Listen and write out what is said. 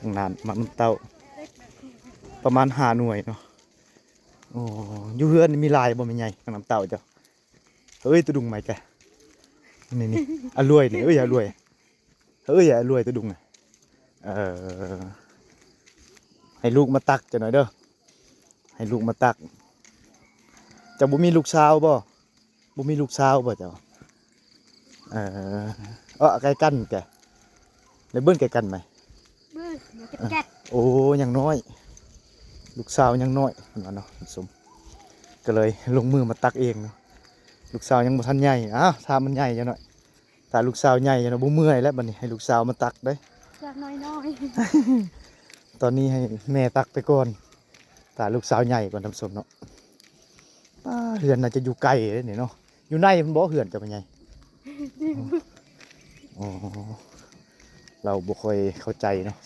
งนานมักน้ำเต้าประมาณ5 หน่วยเนาะโอ้อยู่เฮือนมีลายบ่แม่นใหญ่มักน้ำเต้าเจ้าเฮ้ยตัวดุงใหม่แกนี่อรวยนี่อย่ารวยอย่ารวยตัวดุงอ่ะเออให้ลูกมาตักจะหน่อยเด้อให้ลูกมาตักจะบ่มีลูกสาวบ่มีลูกสาวบ่เจ้าใกล้กันแกได้เบิ่นใกล้กันไหมบื้อแกะโอ้ยังน้อยลูกสาวยังน้อยเนาะสมก็เลยลงมือมาตักเองเนาะลูกสาวยังบ่ทันใหญ่ถ้ามันใหญ่จังหน่อยถ้าลูกสาวใหญ่จังเนาะบ่เมื่อยแล้วบัดนี้ให้ลูกสาวมาตักเด้จากน้อย ตอนนี้ให้แม่ตักไปก่อนถ้าลูกสาวใหญ่ก่อนทำสมเนาะเฮือนน่าจะอยู่ไกลเด้นี่เนาะอยู่ในมันบ่เฮือนจะเป็นไงอ๋อเราบ่ค่อยเข้าใจเนาะ